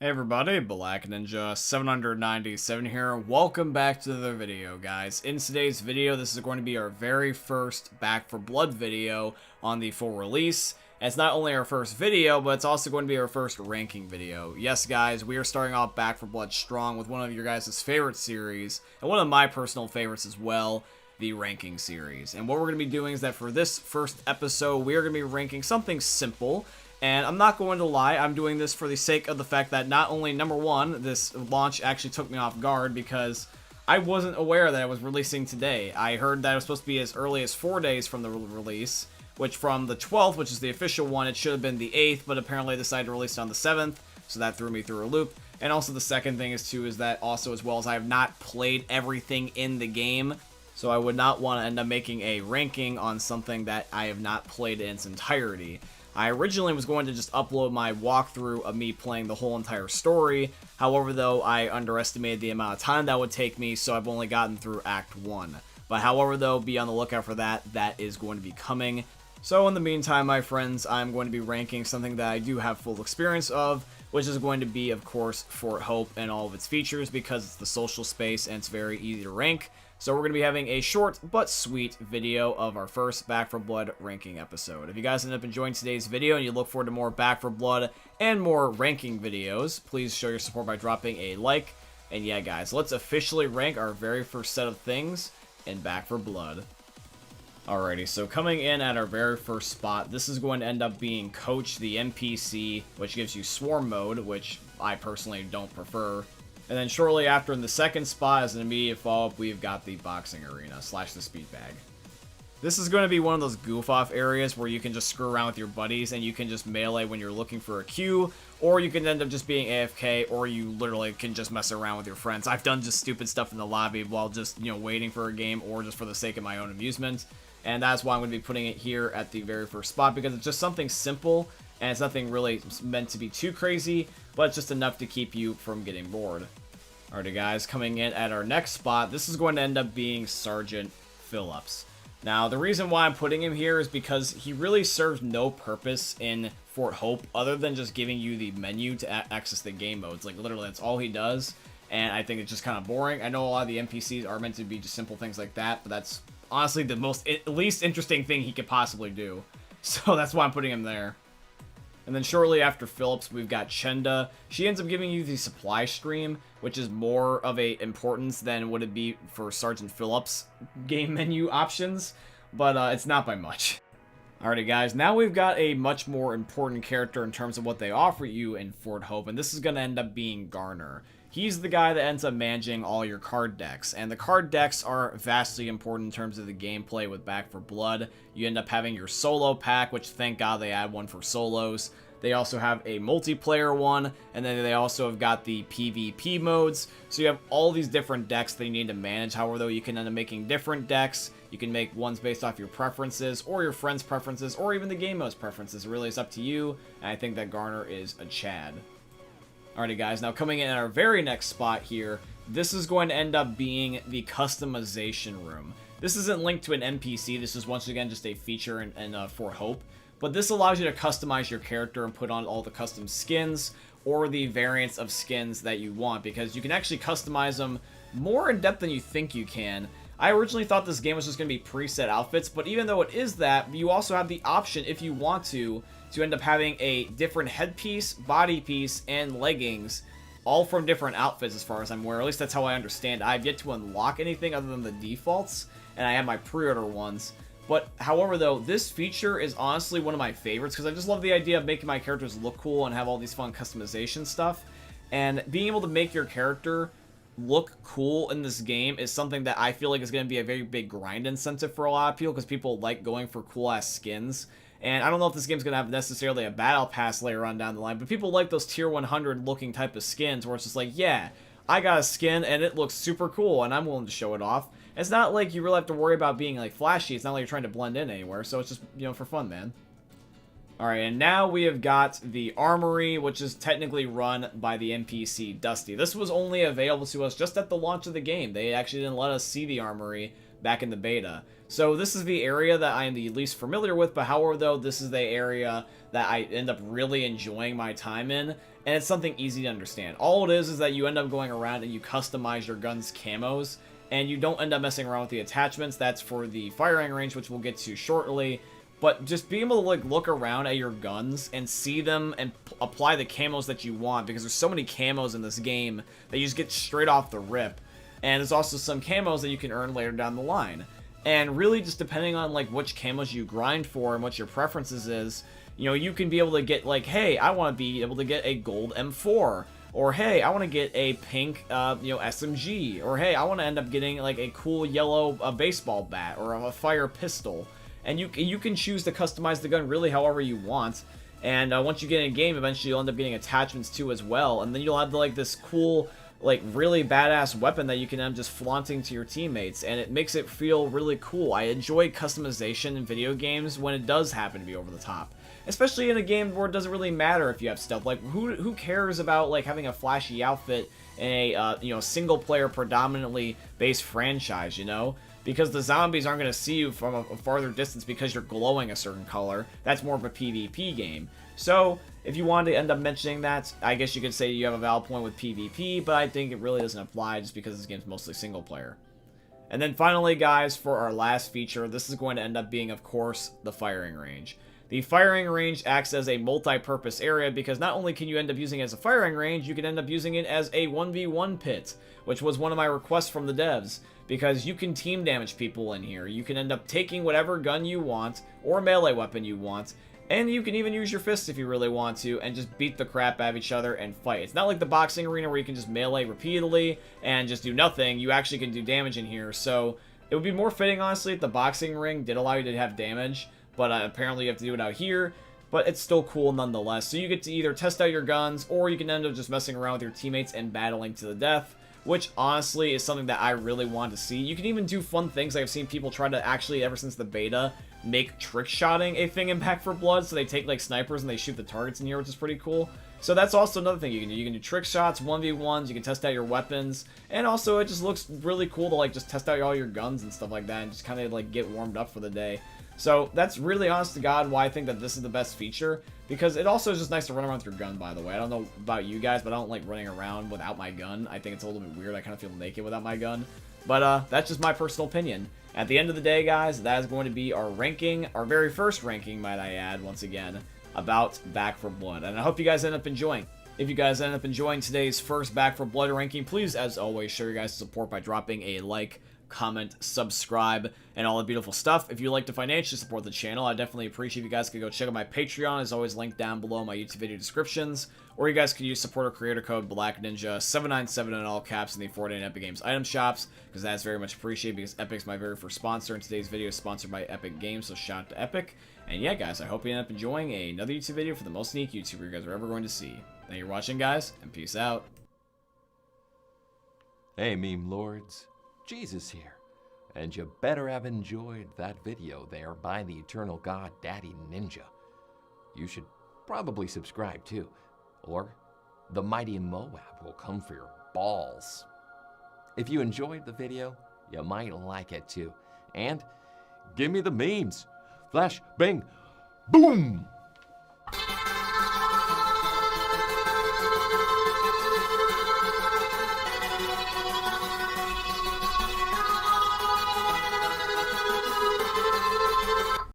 Hey everybody, Black Ninja 797 here. Welcome back to the video, guys. In today's video, this is going to be our very first Back 4 Blood video on the full release. And it's not only our first video, but it's also going to be our first ranking video. Yes, guys, we are starting off Back 4 Blood strong with one of your guys' favorite series, and one of my personal favorites as well, the ranking series. And what we're going to be doing is that for this first episode, we are going to be ranking something simple. And I'm not going to lie, I'm doing this for the sake of the fact that not only, number one, this launch actually took me off guard because I wasn't aware that it was releasing today. I heard that it was supposed to be as early as 4 days from the release, which from the 12th, which is the official one, it should have been the 8th, but apparently they decided to release it on the 7th, so that threw me through a loop. And also the second thing is that also as well as I have not played everything in the game, so I would not want to end up making a ranking on something that I have not played in its entirety. I originally was going to just upload my walkthrough of me playing the whole entire story. However, though, I underestimated the amount of time that would take me, so I've only gotten through Act 1. But however, though, be on the lookout for that. That is going to be coming. So in the meantime, my friends, I'm going to be ranking something that I do have full experience of, which is going to be, of course, Fort Hope and all of its features because it's the social space and it's very easy to rank. So we're going to be having a short but sweet video of our first Back 4 Blood ranking episode. If you guys end up enjoying today's video and you look forward to more Back 4 Blood and more ranking videos, please show your support by dropping a like. And yeah, guys, let's officially rank our very first set of things in Back 4 Blood. Alrighty, so coming in at our very first spot, this is going to end up being Coach the NPC, which gives you Swarm Mode, which I personally don't prefer. And then shortly after, in the second spot, as an immediate follow-up, we've got the Boxing Arena / the Speed Bag. This is going to be one of those goof-off areas where you can just screw around with your buddies and you can just melee when you're looking for a Q, or you can end up just being AFK, or you literally can just mess around with your friends. I've done just stupid stuff in the lobby while just, waiting for a game or just for the sake of my own amusement. And that's why I'm going to be putting it here at the very first spot, because it's just something simple, and it's nothing really meant to be too crazy, but it's just enough to keep you from getting bored. Alrighty, guys, coming in at our next spot, this is going to end up being Sergeant Phillips. Now, the reason why I'm putting him here is because he really serves no purpose in Fort Hope other than just giving you the menu to access the game modes. Like, literally, that's all he does, and I think it's just kind of boring. I know a lot of the NPCs are meant to be just simple things like that, but that's honestly the least interesting thing he could possibly do. So that's why I'm putting him there. And then shortly after Phillips, we've got Chenda. She ends up giving you the supply stream, which is more of a importance than would it be for Sergeant Phillips' game menu options, but it's not by much. Alrighty, guys, now we've got a much more important character in terms of what they offer you in Fort Hope, and this is going to end up being Garner. He's the guy that ends up managing all your card decks, and the card decks are vastly important in terms of the gameplay with Back 4 Blood. You end up having your solo pack, which thank God they add one for solos. They also have a multiplayer one, and then they also have got the PvP modes. So you have all these different decks that you need to manage. However, though, you can end up making different decks. You can make ones based off your preferences, or your friends' preferences, or even the game mode's preferences. It really is up to you, and I think that Garner is a Chad. Alrighty, guys, now coming in at our very next spot here, this is going to end up being the customization room. This isn't linked to an NPC, this is once again just a feature in Fort Hope, but this allows you to customize your character and put on all the custom skins or the variants of skins that you want, because you can actually customize them more in depth than you think you can. I originally thought this game was just going to be preset outfits, but even though it is that, you also have the option, if you want to end up having a different headpiece, body piece, and leggings, all from different outfits as far as I'm aware. At least that's how I understand. I've yet to unlock anything other than the defaults, and I have my pre-order ones. But, however, though, this feature is honestly one of my favorites, because I just love the idea of making my characters look cool and have all these fun customization stuff. And being able to make your character look cool in this game is something that I feel like is going to be a very big grind incentive for a lot of people, because people like going for cool-ass skins. And I don't know if this game's going to have necessarily a battle pass later on down the line, but people like those tier 100 looking type of skins where it's just like, yeah, I got a skin and it looks super cool and I'm willing to show it off. It's not like you really have to worry about being like flashy. It's not like you're trying to blend in anywhere, so it's just, for fun, man. Alright, and now we have got the Armory, which is technically run by the NPC Dusty. This was only available to us just at the launch of the game. They actually didn't let us see the Armory back in the beta. So this is the area that I am the least familiar with, but however though, this is the area that I end up really enjoying my time in, and it's something easy to understand. All it is that you end up going around and you customize your gun's camos, and you don't end up messing around with the attachments. That's for the firing range, which we'll get to shortly. But just being able to like look around at your guns and see them and apply the camos that you want, because there's so many camos in this game that you just get straight off the rip. And there's also some camos that you can earn later down the line. And really just depending on like which camos you grind for and what your preferences is, you know, you can be able to get like, hey, I want to be able to get a gold M4. Or, hey, I want to get a pink, SMG. Or, hey, I want to end up getting, like, a cool yellow baseball bat or a fire pistol. And you can choose to customize the gun really however you want. And once you get in a game, eventually you'll end up getting attachments too as well. And then you'll have, like, this cool, like, really badass weapon that you can end up just flaunting to your teammates. And it makes it feel really cool. I enjoy customization in video games when it does happen to be over the top. Especially in a game where it doesn't really matter if you have stealth. Like, who cares about, like, having a flashy outfit in a, single player predominantly based franchise, you know? Because the zombies aren't going to see you from a farther distance because you're glowing a certain color. That's more of a PvP game. So, if you wanted to end up mentioning that, I guess you could say you have a valid point with PvP, but I think it really doesn't apply just because this game's mostly single player. And then finally, guys, for our last feature, this is going to end up being, of course, the firing range. The firing range acts as a multi-purpose area because not only can you end up using it as a firing range, you can end up using it as a 1v1 pit, which was one of my requests from the devs, because you can team damage people in here. You can end up taking whatever gun you want, or melee weapon you want, and you can even use your fists if you really want to, and just beat the crap out of each other and fight. It's not like the boxing arena where you can just melee repeatedly and just do nothing. You actually can do damage in here, so it would be more fitting, honestly, if the boxing ring did allow you to have damage. But apparently you have to do it out here. But it's still cool nonetheless. So you get to either test out your guns, or you can end up just messing around with your teammates and battling to the death. Which, honestly, is something that I really want to see. You can even do fun things. I've seen people try to actually, ever since the beta, make trick-shotting a thing in Back 4 Blood. So they take, like, snipers and they shoot the targets in here, which is pretty cool. So that's also another thing you can do. You can do trick shots, 1v1s, you can test out your weapons. And also, it just looks really cool to, like, just test out all your guns and stuff like that. And just kind of, like, get warmed up for the day. So that's really, honest to God, why I think that this is the best feature, because it also is just nice to run around with your gun, by the way. I don't know about you guys, but I don't like running around without my gun. I think it's a little bit weird. I kind of feel naked without my gun. But that's just my personal opinion. At the end of the day, guys, that is going to be our ranking, our very first ranking, might I add, once again, about Back 4 Blood. And I hope you guys end up enjoying. If you guys end up enjoying today's first Back 4 Blood ranking, please, as always, show your guys' support by dropping a like, comment, subscribe, and all the beautiful stuff. If you'd like to financially support the channel, I definitely appreciate if you guys could go check out my Patreon. It's always linked down below my YouTube video descriptions. Or you guys could use supporter creator code BlackNinja797 in all caps in the Fortnite Epic Games item shops, because that's very much appreciated, because Epic's my very first sponsor, and today's video is sponsored by Epic Games, so shout out to Epic. And yeah, guys, I hope you end up enjoying another YouTube video for the most unique YouTuber you guys are ever going to see. Thank you for watching, guys, and peace out. Hey, meme lords. Jesus here. And you better have enjoyed that video there by the eternal god Daddy Ninja. You should probably subscribe too, or the mighty Moab will come for your balls. If you enjoyed the video, you might like it too. And give me the memes. Flash, bang, boom!